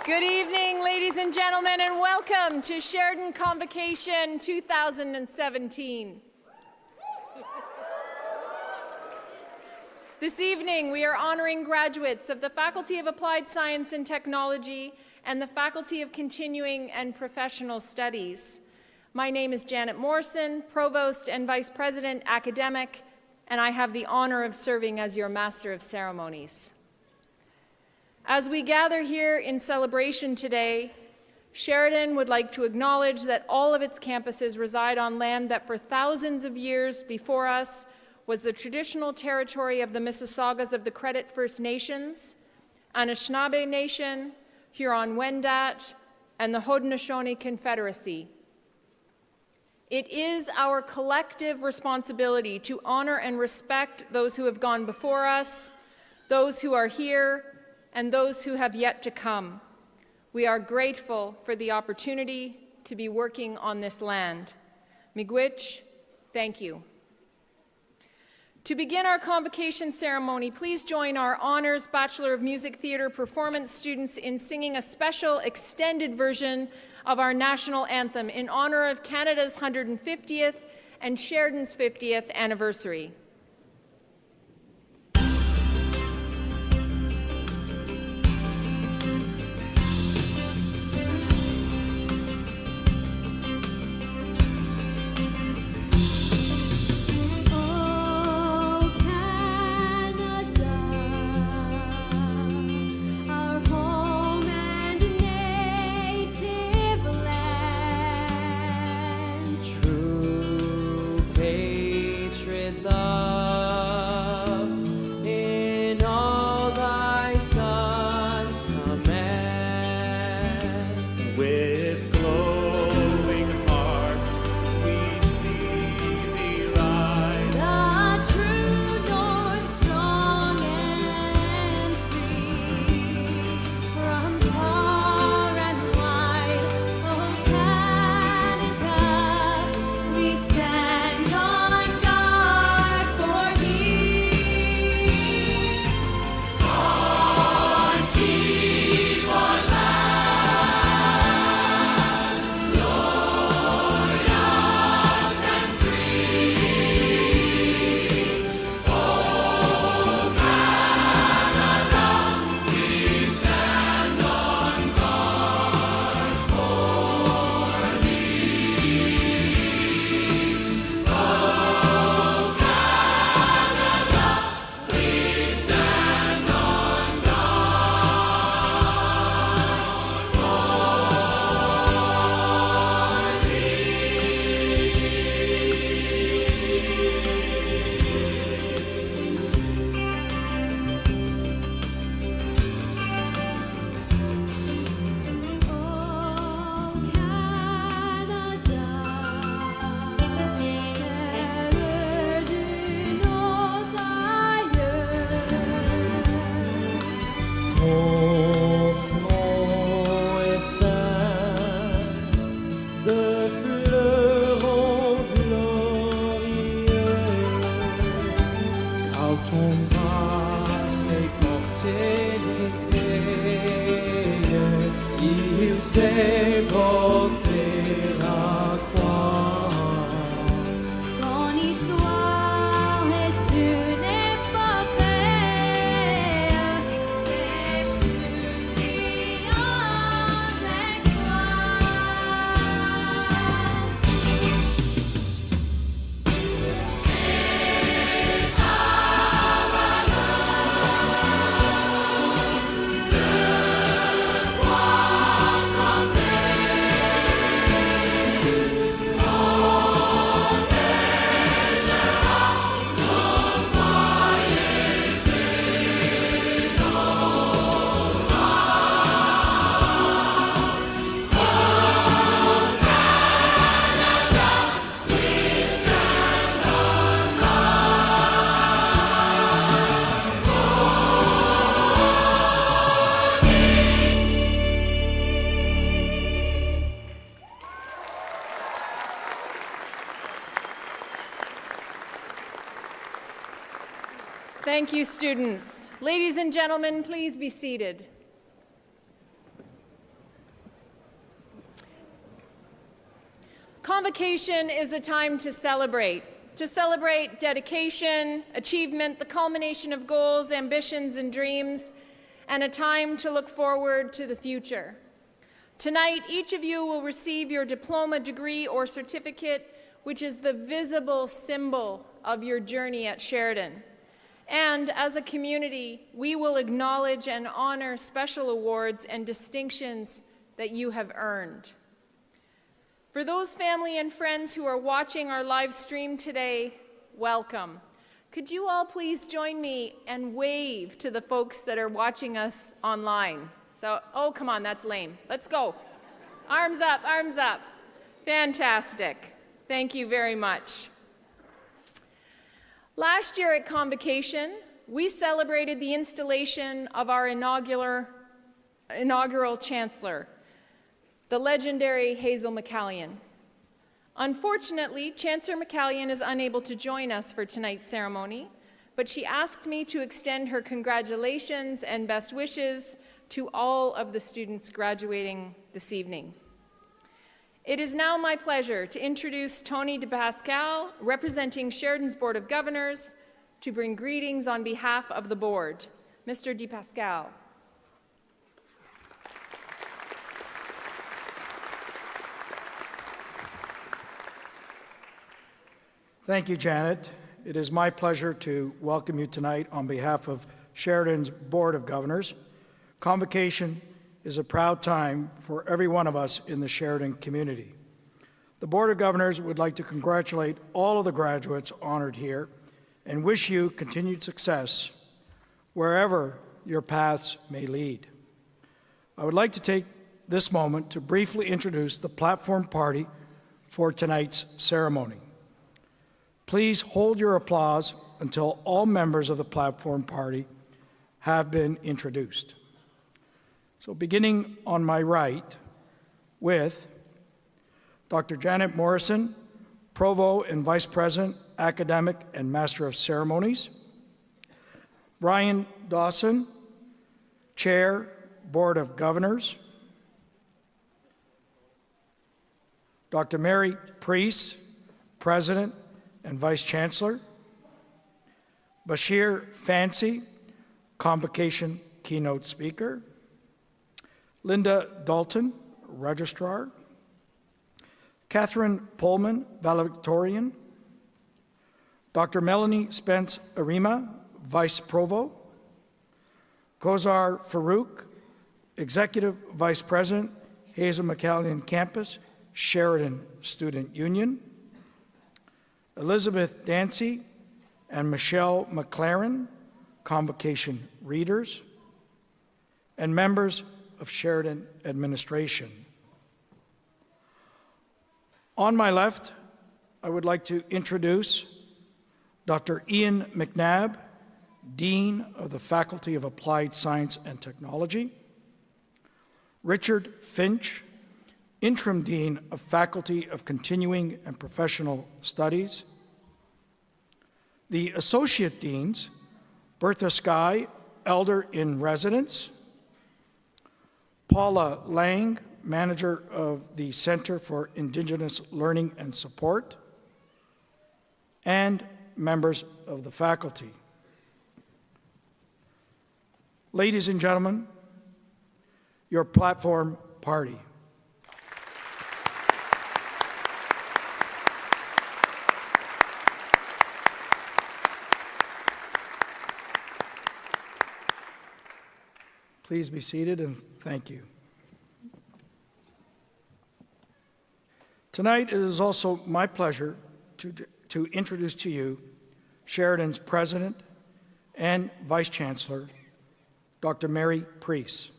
Good evening, ladies and gentlemen, and welcome to Sheridan Convocation 2017. This evening, we are honoring graduates of the Faculty of Applied Science and Technology and the Faculty of Continuing and Professional Studies. My name is Janet Morrison, Provost and Vice President Academic, and I have the honor of serving as your Master of Ceremonies. As we gather here in celebration today, Sheridan would like to acknowledge that all of its campuses reside on land that for thousands of years before us was the traditional territory of the Mississaugas of the Credit First Nations, Anishinaabe Nation, Huron-Wendat, and the Haudenosaunee Confederacy. It is our collective responsibility to honor and respect those who have gone before us, those who are here, and those who have yet to come. We are grateful for the opportunity to be working on this land. Miigwech, thank you. To begin our convocation ceremony, please join our Honors Bachelor of Music Theatre performance students in singing a special extended version of our national anthem in honor of Canada's 150th and Sheridan's 50th anniversary. Thank you, students. Ladies and gentlemen, please be seated. Convocation is a time to celebrate dedication, achievement, the culmination of goals, ambitions, and dreams, and a time to look forward to the future. Tonight, each of you will receive your diploma, degree, or certificate, which is the visible symbol of your journey at Sheridan. And as a community, we will acknowledge and honor special awards and distinctions that you have earned. For those family and friends who are watching our live stream today, welcome. Could you all please join me and wave to the folks that are watching us online? So, oh, come on, that's lame. Let's go. Arms up, arms up. Fantastic. Thank you very much. Last year at Convocation, we celebrated the installation of our inaugural chancellor, the legendary Hazel McCallion. Unfortunately, Chancellor McCallion is unable to join us for tonight's ceremony, but she asked me to extend her congratulations and best wishes to all of the students graduating this evening. It is now my pleasure to introduce Tony DePascal, representing Sheridan's Board of Governors, to bring greetings on behalf of the board. Mr. DePascal. Thank you, Janet. It is my pleasure to welcome you tonight on behalf of Sheridan's Board of Governors. Convocation is a proud time for every one of us in the Sheridan community. The Board of Governors would like to congratulate all of the graduates honored here and wish you continued success wherever your paths may lead. I would like to take this moment to briefly introduce the platform party for tonight's ceremony. Please hold your applause until all members of the platform party have been introduced. So beginning on my right with Dr. Janet Morrison, Provost and Vice President, Academic and Master of Ceremonies. Brian Dawson, Chair, Board of Governors. Dr. Mary Priest, President and Vice Chancellor. Bashir Fancy, Convocation Keynote Speaker. Linda Dalton, Registrar. Catherine Pullman, Valedictorian. Dr. Melanie Spence Arima, Vice Provost. Kozar Farouk, Executive Vice President, Hazel McCallion Campus, Sheridan Student Union. Elizabeth Dancy and Michelle McLaren, Convocation Readers. And members of Sheridan Administration. On my left, I would like to introduce Dr. Ian McNabb, Dean of the Faculty of Applied Science and Technology. Richard Finch, Interim Dean of Faculty of Continuing and Professional Studies. The Associate Deans, Bertha Skye, Elder in Residence. Paula Lang, Manager of the Center for Indigenous Learning and Support, and members of the faculty. Ladies and gentlemen, your platform party. Please be seated and thank you. Tonight it is also my pleasure to introduce to you Sheridan's President and Vice Chancellor, Dr. Mary Priest.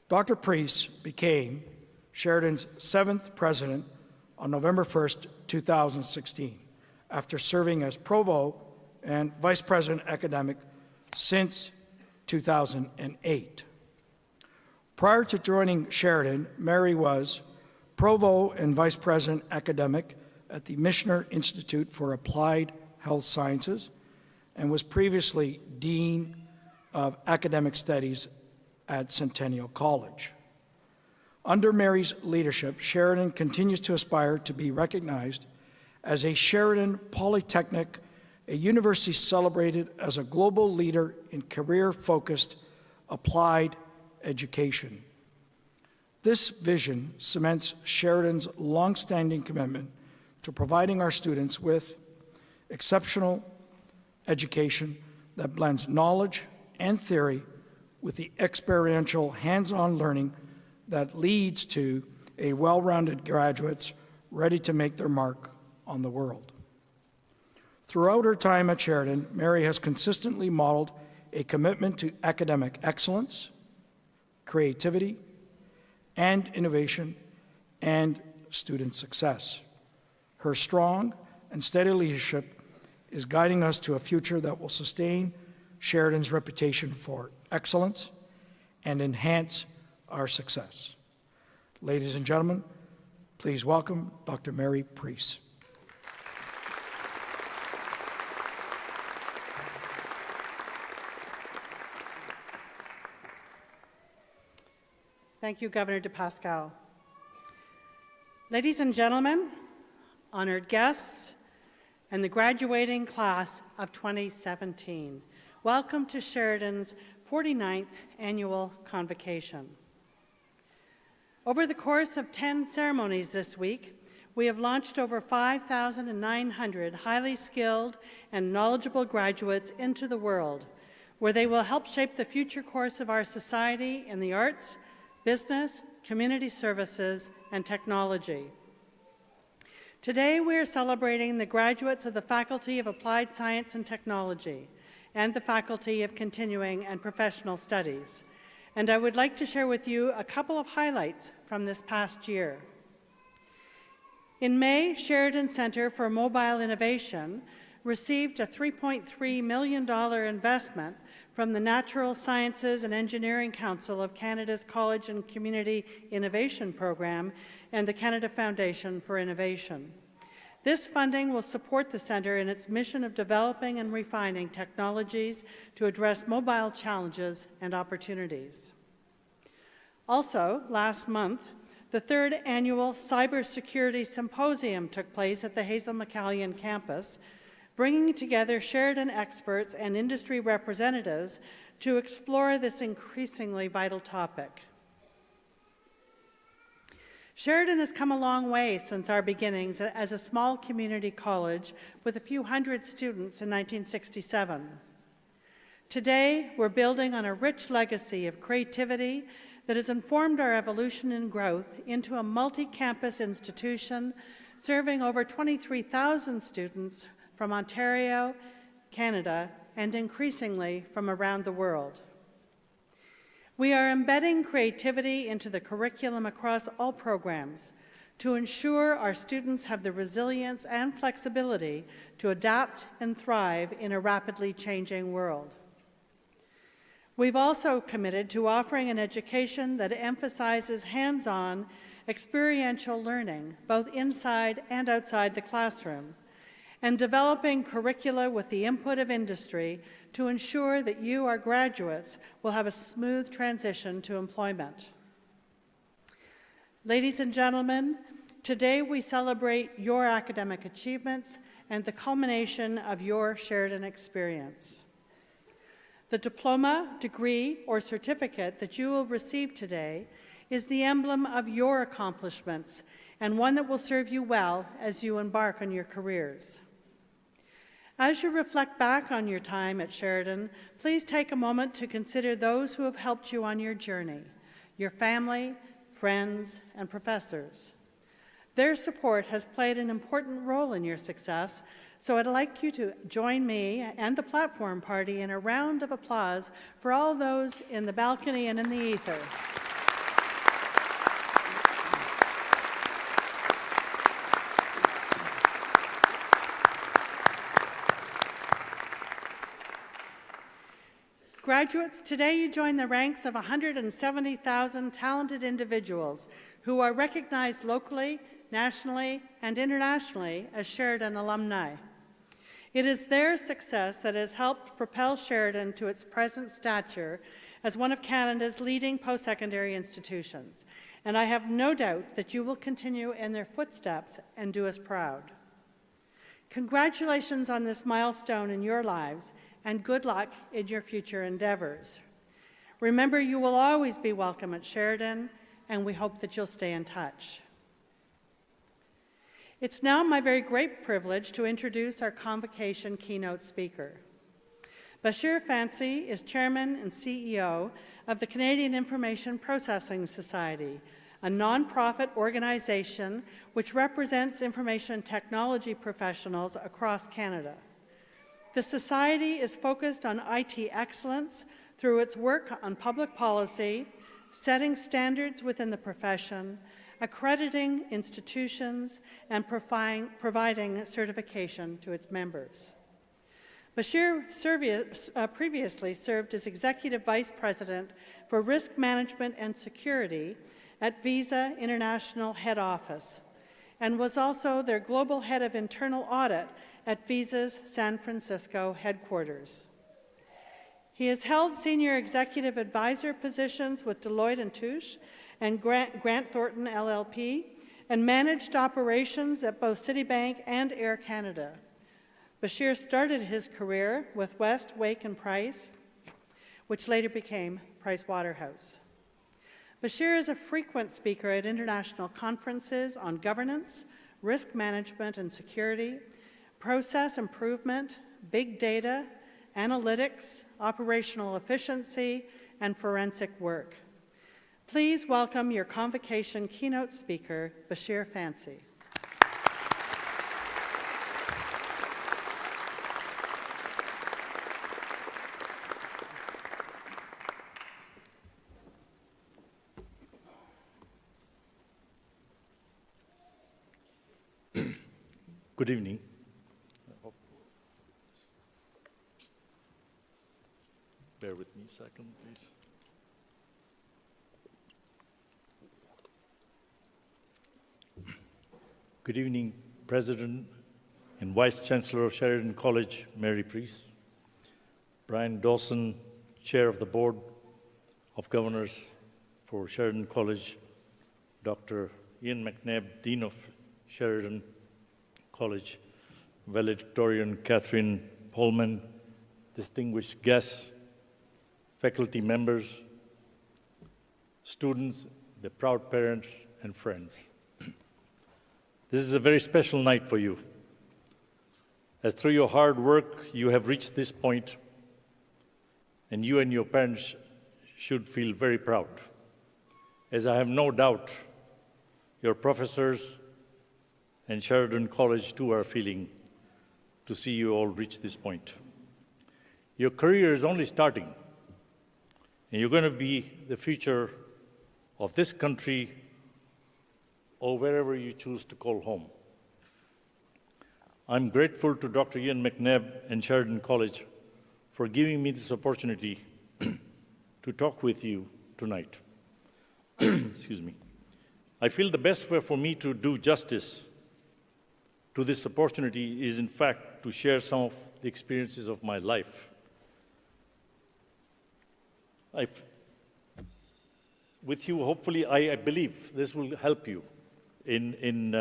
Dr. Priest became Sheridan's 7th President on November 1st, 2016, after serving as Provost and Vice President Academic since 2008. Prior to joining Sheridan, Mary was Provost and Vice President Academic at the Michener Institute for Applied Health Sciences and was previously Dean of Academic Studies at Centennial College. Under Mary's leadership, Sheridan continues to aspire to be recognized as a Sheridan Polytechnic, a university celebrated as a global leader in career-focused applied education. This vision cements Sheridan's longstanding commitment to providing our students with exceptional education that blends knowledge and theory with the experiential hands-on learning that leads to a well-rounded graduates ready to make their mark on the world. Throughout her time at Sheridan, Mary has consistently modeled a commitment to academic excellence, creativity, and innovation, and student success. Her strong and steady leadership is guiding us to a future that will sustain Sheridan's reputation for excellence and enhance our success. Ladies and gentlemen, please welcome Dr. Mary Priest. Thank you, Governor DePascal. Ladies and gentlemen, honored guests, and the graduating class of 2017, welcome to Sheridan's 49th Annual Convocation. Over the course of 10 ceremonies this week, we have launched over 5,900 highly skilled and knowledgeable graduates into the world, where they will help shape the future course of our society in the arts, business, community services, and technology. Today, we are celebrating the graduates of the Faculty of Applied Science and Technology and the Faculty of Continuing and Professional Studies, and I would like to share with you a couple of highlights from this past year. In May, Sheridan Centre for Mobile Innovation received a $3.3 million investment from the Natural Sciences and Engineering Council of Canada's College and Community Innovation Program and the Canada Foundation for Innovation. This funding will support the centre in its mission of developing and refining technologies to address mobile challenges and opportunities. Also, last month, the third annual Cybersecurity Symposium took place at the Hazel McCallion campus, bringing together Sheridan experts and industry representatives to explore this increasingly vital topic. Sheridan has come a long way since our beginnings as a small community college with a few hundred students in 1967. Today, we're building on a rich legacy of creativity that has informed our evolution and growth into a multi-campus institution serving over 23,000 students from Ontario, Canada, and increasingly from around the world. We are embedding creativity into the curriculum across all programs to ensure our students have the resilience and flexibility to adapt and thrive in a rapidly changing world. We've also committed to offering an education that emphasizes hands-on, experiential learning, both inside and outside the classroom, and developing curricula with the input of industry to ensure that you, our graduates, will have a smooth transition to employment. Ladies and gentlemen, today we celebrate your academic achievements and the culmination of your Sheridan experience. The diploma, degree, or certificate that you will receive today is the emblem of your accomplishments and one that will serve you well as you embark on your careers. As you reflect back on your time at Sheridan, please take a moment to consider those who have helped you on your journey, your family, friends, and professors. Their support has played an important role in your success, so I'd like you to join me and the platform party in a round of applause for all those in the balcony and in the ether. Graduates, today you join the ranks of 170,000 talented individuals who are recognized locally, nationally, and internationally as Sheridan alumni. It is their success that has helped propel Sheridan to its present stature as one of Canada's leading post-secondary institutions. and I have no doubt that you will continue in their footsteps and do us proud. Congratulations on this milestone in your lives, and good luck in your future endeavors. Remember, you will always be welcome at Sheridan, and we hope that you'll stay in touch. It's now my very great privilege to introduce our convocation keynote speaker. Bashir Fancy is Chairman and CEO of the Canadian Information Processing Society, a nonprofit organization which represents information technology professionals across Canada. The Society is focused on IT excellence through its work on public policy, setting standards within the profession, accrediting institutions, and providing certification to its members. Bashir previously served as Executive Vice President for Risk Management and Security at Visa International Head Office, and was also their Global Head of Internal Audit at Visa's San Francisco headquarters. He has held senior executive advisor positions with Deloitte & Touche and Grant Thornton LLP, and managed operations at both Citibank and Air Canada. Bashir started his career with West, Wake & Price, which later became Price Waterhouse. Bashir is a frequent speaker at international conferences on governance, risk management and security, process improvement, big data, analytics, operational efficiency, and forensic work. Please welcome your convocation keynote speaker, Bashir Fancy. Good evening. Bear with me a second, please. Good evening, President and Vice Chancellor of Sheridan College, Mary Priest, Brian Dawson, Chair of the Board of Governors for Sheridan College, Dr. Ian McNabb, Dean of Sheridan College, valedictorian Catherine Pullman, distinguished guests, faculty members, students, the proud parents, and friends. This is a very special night for you, as through your hard work, you have reached this point, and you and your parents should feel very proud, as I have no doubt your professors and Sheridan College too are feeling to see you all reach this point. Your career is only starting, and you're going to be the future of this country or wherever you choose to call home. I'm grateful to Dr. Ian McNabb and Sheridan College for giving me this opportunity to talk with you tonight. Excuse me. I feel the best way for me to do justice to this opportunity is, in fact, to share some of the experiences of my life. With you, hopefully, I believe this will help you in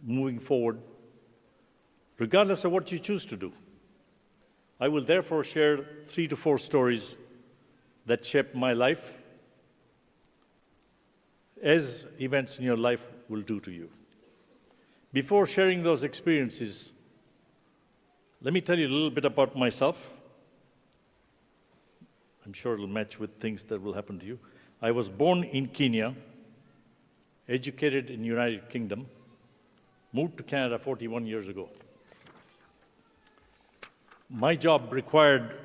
moving forward, regardless of what you choose to do. I will therefore share 3 to 4 stories that shaped my life, as events in your life will do to you. Before sharing those experiences, let me tell you a little bit about myself. I'm sure it'll match with things that will happen to you. I was born in Kenya, educated in the United Kingdom, moved to Canada 41 years ago. My job required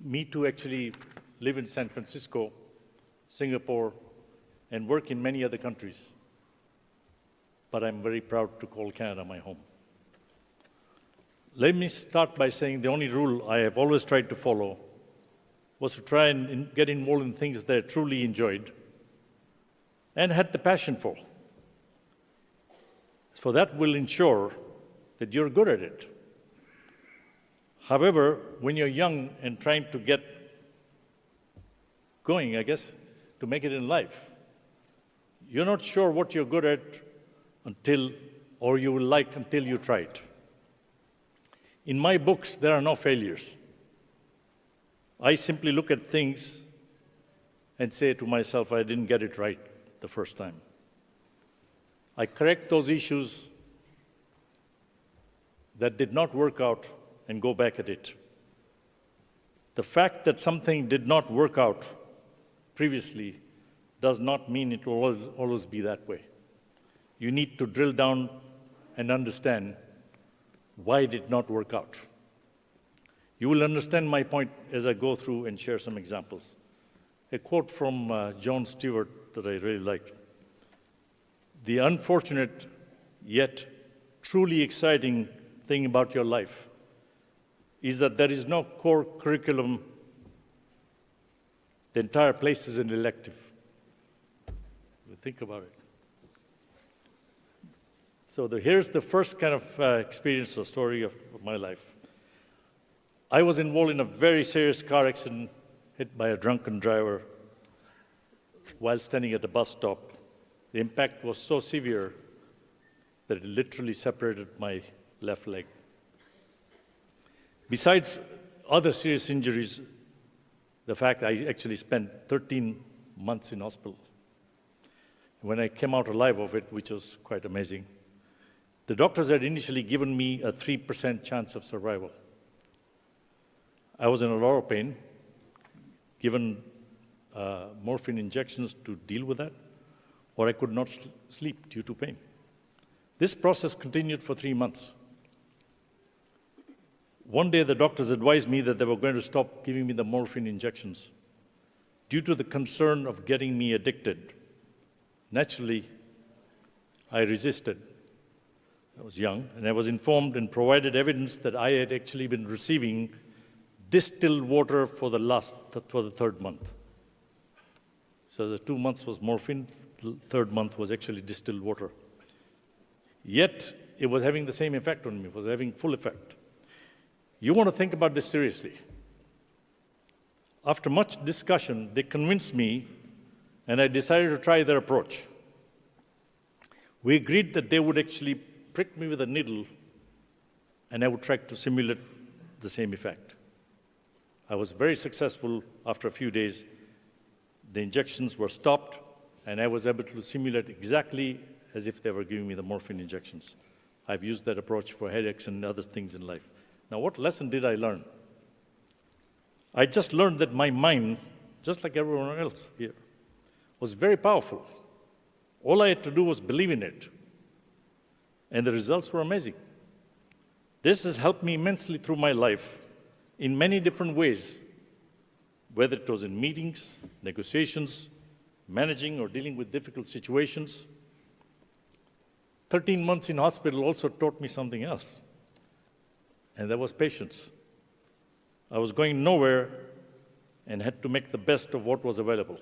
me to actually live in San Francisco, Singapore, and work in many other countries. But I'm very proud to call Canada my home. Let me start by saying the only rule I have always tried to follow was to try and get involved in things that I truly enjoyed and had the passion for. So that will ensure that you're good at it. However, when you're young and trying to get going, I guess, to make it in life. You're not sure what you're good at or you will like until you try it. In my books, there are no failures. I simply look at things and say to myself, I didn't get it right the first time. I correct those issues that did not work out and go back at it. The fact that something did not work out previously does not mean it will always be that way. You need to drill down and understand why it did not work out. You will understand my point as I go through and share some examples. A quote from Jon Stewart that I really liked. The unfortunate yet truly exciting thing about your life is that there is no core curriculum. The entire place is an elective. Think about it. So here's the first kind of experience or story of my life. I was involved in a very serious car accident, hit by a drunken driver while standing at a bus stop. The impact was so severe that it literally separated my left leg. Besides other serious injuries, the fact I actually spent 13 months in hospital. When I came out alive of it, which was quite amazing, the doctors had initially given me a 3% chance of survival. I was in a lot of pain, given morphine injections to deal with that, or I could not sleep due to pain. This process continued for 3 months. One day, the doctors advised me that they were going to stop giving me the morphine injections due to the concern of getting me addicted. Naturally, I resisted. I was young, and I was informed and provided evidence that I had actually been receiving distilled water for the third month. So the 2 months was morphine, the third month was actually distilled water. Yet, it was having the same effect on me, it was having full effect. You want to think about this seriously. After much discussion, they convinced me, and I decided to try their approach. We agreed that they would actually prick me with a needle, and I would try to simulate the same effect. I was very successful. After a few days, the injections were stopped, and I was able to simulate exactly as if they were giving me the morphine injections. I've used that approach for headaches and other things in life. Now, what lesson did I learn? I just learned that my mind, just like everyone else here, was very powerful. All I had to do was believe in it, and the results were amazing. This has helped me immensely through my life in many different ways, whether it was in meetings, negotiations, managing or dealing with difficult situations. 13 months in hospital also taught me something else, and that was patience. I was going nowhere and had to make the best of what was available.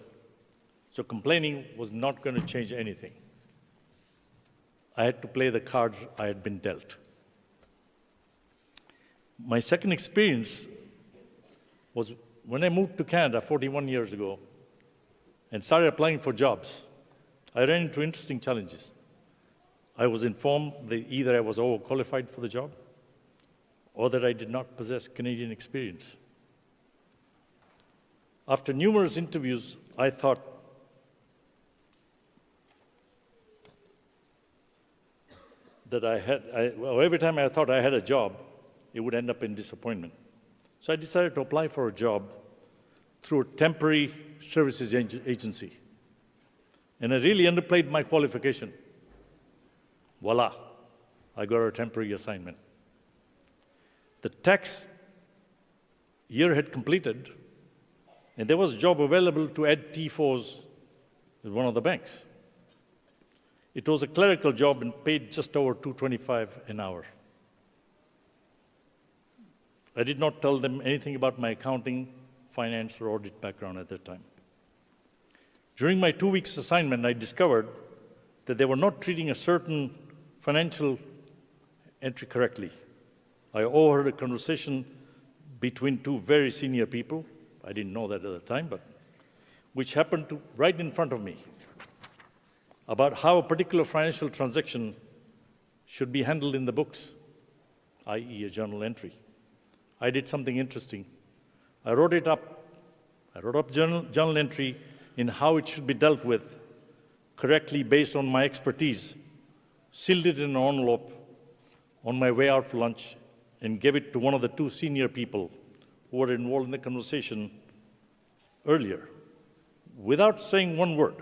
So complaining was not going to change anything. I had to play the cards I had been dealt. My second experience was when I moved to Canada 41 years ago and started applying for jobs. I ran into interesting challenges. I was informed that either I was overqualified for the job or that I did not possess Canadian experience. After numerous interviews, I thought that every time I thought I had a job, it would end up in disappointment. So I decided to apply for a job through a temporary services agency. And I really underplayed my qualification. Voila, I got a temporary assignment. The tax year had completed, and there was a job available to add T4s with one of the banks. It was a clerical job and paid just over $2.25 an hour. I did not tell them anything about my accounting, finance, or audit background at that time. During my 2 weeks assignment, I discovered that they were not treating a certain financial entry correctly. I overheard a conversation between two very senior people. I didn't know that at the time, but which happened to right in front of me, about how a particular financial transaction should be handled in the books, i.e. a journal entry. I did something interesting. I wrote it up. I wrote up journal entry in how it should be dealt with correctly based on my expertise, sealed it in an envelope on my way out for lunch, and gave it to one of the two senior people who were involved in the conversation earlier, without saying one word.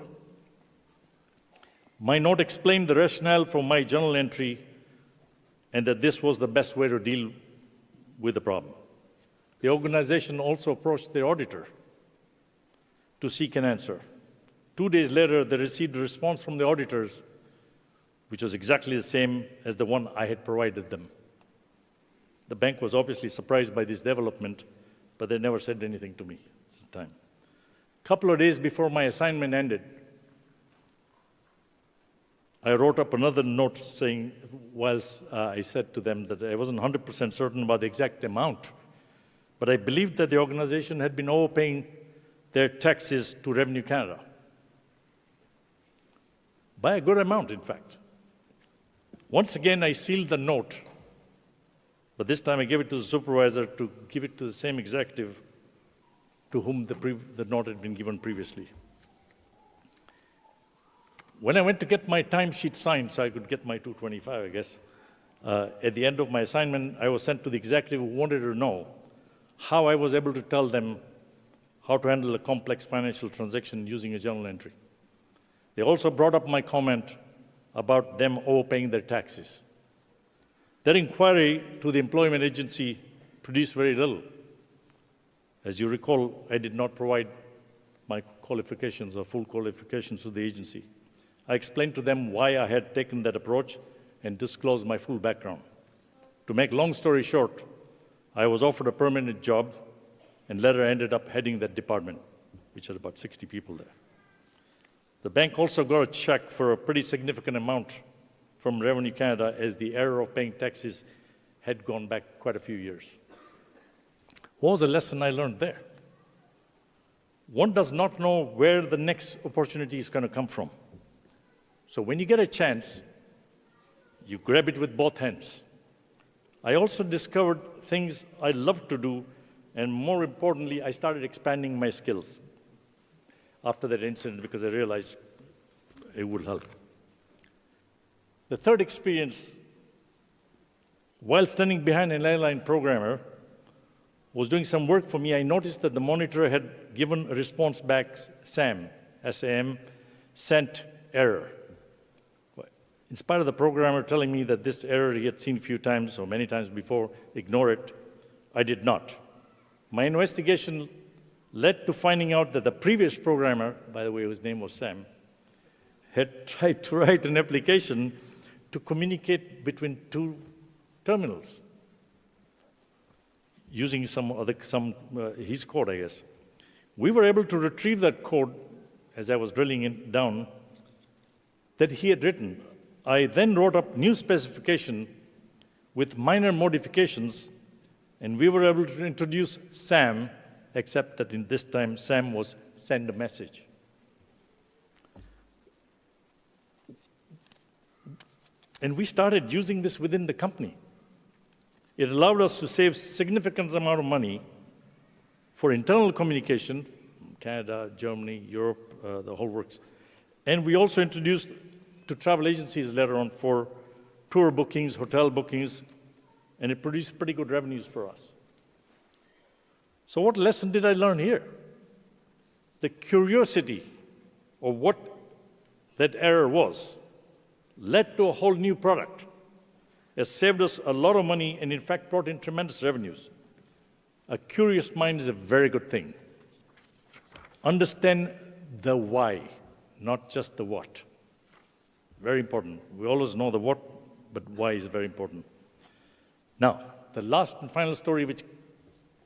My note explained the rationale for my journal entry and that this was the best way to deal with the problem. The organization also approached the auditor to seek an answer. 2 days later, they received a response from the auditors, which was exactly the same as the one I had provided them. The bank was obviously surprised by this development, but they never said anything to me at the time. A couple of days before my assignment ended, I wrote up another note saying, whilst I said to them that I wasn't 100% certain about the exact amount, but I believed that the organization had been overpaying their taxes to Revenue Canada. By a good amount, in fact. Once again, I sealed the note, but this time I gave it to the supervisor to give it to the same executive to whom the note had been given previously. When I went to get my timesheet signed so I could get my 225, I guess, at the end of my assignment, I was sent to the executive who wanted to know how I was able to tell them how to handle a complex financial transaction using a journal entry. They also brought up my comment about them overpaying their taxes. Their inquiry to the employment agency produced very little. As you recall, I did not provide my qualifications or full qualifications to the agency. I explained to them why I had taken that approach and disclosed my full background. To make long story short, I was offered a permanent job and later ended up heading that department, which had about 60 people there. The bank also got a check for a pretty significant amount from Revenue Canada as the error of paying taxes had gone back quite a few years. What was the lesson I learned there? One does not know where the next opportunity is going to come from. So when you get a chance, you grab it with both hands. I also discovered things I love to do, and more importantly, I started expanding my skills after that incident because I realized it would help. The third experience, while standing behind an airline programmer, was doing some work for me. I noticed that the monitor had given a response back, SAM, S-A-M, sent error. In spite of the programmer telling me that this error he had seen a few times or many times before, ignore it, I did not. My investigation led to finding out that the previous programmer, by the way, whose name was Sam, had tried to write an application to communicate between two terminals using his code, I guess. We were able to retrieve that code as I was drilling it down that he had written. I then wrote up new specification with minor modifications, and we were able to introduce SAM, except that in this time, SAM was send a message. And we started using this within the company. It allowed us to save significant amount of money for internal communication, Canada, Germany, Europe, the whole works. And we also introduced to travel agencies later on for tour bookings, hotel bookings, and it produced pretty good revenues for us. So what lesson did I learn here? The curiosity of what that error was led to a whole new product. It saved us a lot of money and in fact brought in tremendous revenues. A curious mind is a very good thing. Understand the why, not just the what. Very important. We always know the what, but why is very important. Now, the last and final story which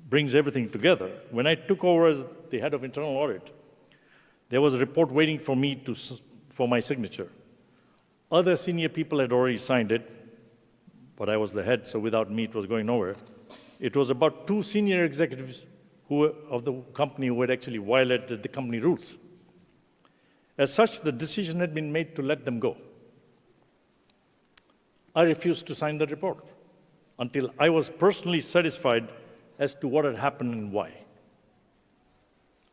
brings everything together. When I took over as the head of internal audit, there was a report waiting for me for my signature. Other senior people had already signed it, but I was the head, so without me it was going nowhere. It was about 2 senior executives of the company who had actually violated the company rules. As such, the decision had been made to let them go. I refused to sign the report until I was personally satisfied as to what had happened and why.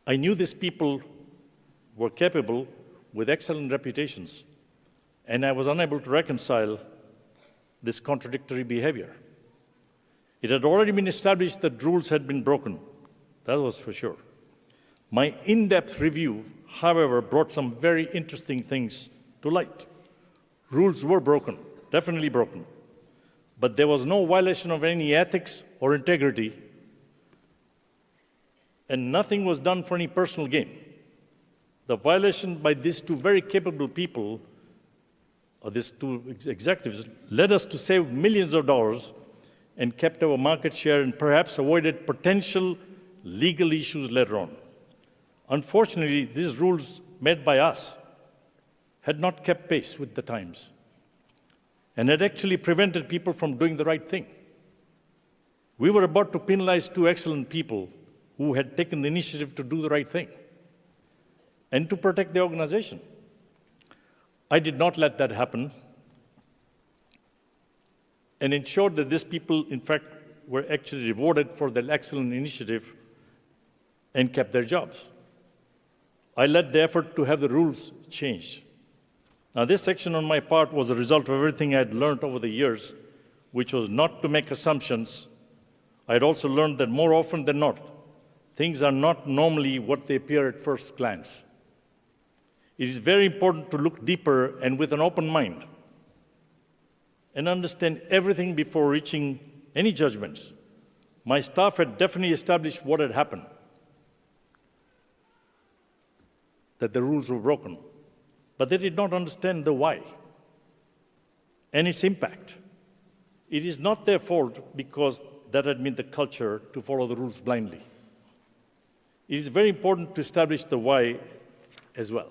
I knew these people were capable with excellent reputations, and I was unable to reconcile this contradictory behavior. It had already been established that rules had been broken. That was for sure. My in-depth review, however, brought some very interesting things to light. Rules were broken, definitely broken, but there was no violation of any ethics or integrity, and nothing was done for any personal gain. The violation by these two very capable people, or these two executives, led us to save millions of dollars and kept our market share and perhaps avoided potential legal issues later on. Unfortunately, these rules made by us had not kept pace with the times and had actually prevented people from doing the right thing. We were about to penalize two excellent people who had taken the initiative to do the right thing and to protect the organization. I did not let that happen and ensured that these people, in fact, were actually rewarded for their excellent initiative and kept their jobs. I led the effort to have the rules changed. Now, this section on my part was a result of everything I had learned over the years, which was not to make assumptions. I had also learned that more often than not, things are not normally what they appear at first glance. It is very important to look deeper and with an open mind and understand everything before reaching any judgments. My staff had definitely established what had happened, that the rules were broken, but they did not understand the why and its impact. It is not their fault because that had been the culture to follow the rules blindly. It is very important to establish the why as well.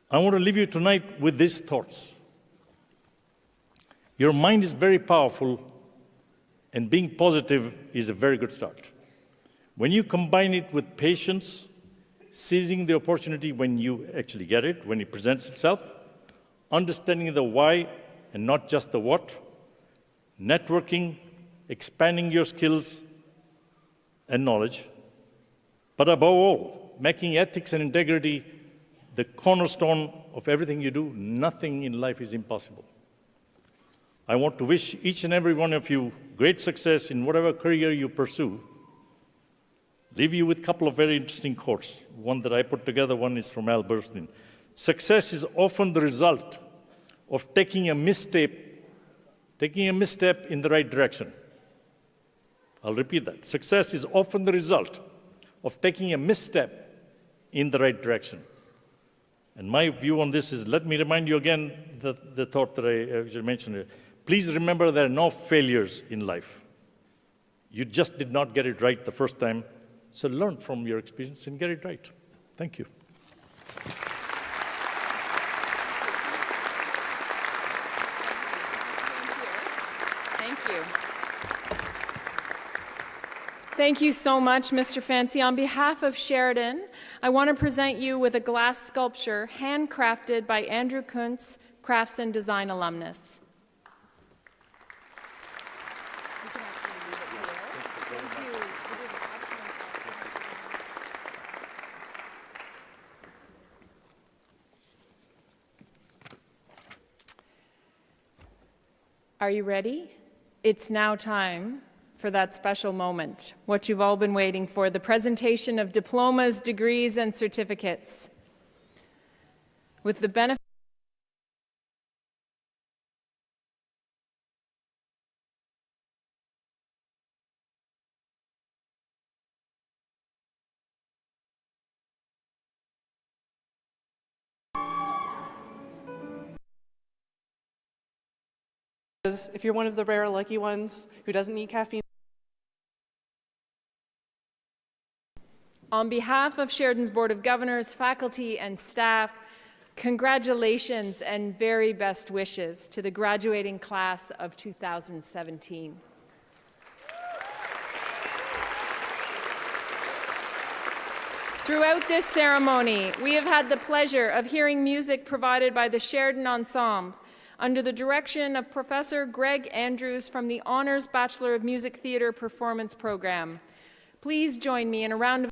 I want to leave you tonight with these thoughts. Your mind is very powerful, and being positive is a very good start. When you combine it with patience, seizing the opportunity when you actually get it, when it presents itself, understanding the why and not just the what, networking, expanding your skills and knowledge, but above all, making ethics and integrity the cornerstone of everything you do, nothing in life is impossible. I want to wish each and every one of you great success in whatever career you pursue. Leave you with a couple of very interesting quotes. One that I put together, one is from Al Bernstein. Success is often the result of taking a misstep in the right direction. I'll repeat that. Success is often the result of taking a misstep in the right direction. And my view on this is, let me remind you again the thought that I mentioned. Please remember there are no failures in life. You just did not get it right the first time, so learn from your experience and get it right. Thank you. Thank you. Thank you so much, Mr. Fancy. On behalf of Sheridan, I want to present you with a glass sculpture handcrafted by Andrew Kuntz, Crafts and Design alumnus. Are you ready? It's now time for that special moment, what you've all been waiting for, the presentation of diplomas, degrees, and certificates. With the benefit if you're one of the rare lucky ones who doesn't need caffeine. On behalf of Sheridan's Board of Governors, faculty, and staff, congratulations and very best wishes to the graduating class of 2017. Throughout this ceremony, we have had the pleasure of hearing music provided by the Sheridan Ensemble under the direction of Professor Greg Andrews from the Honors Bachelor of Music Theatre Performance Program. Please join me in a round of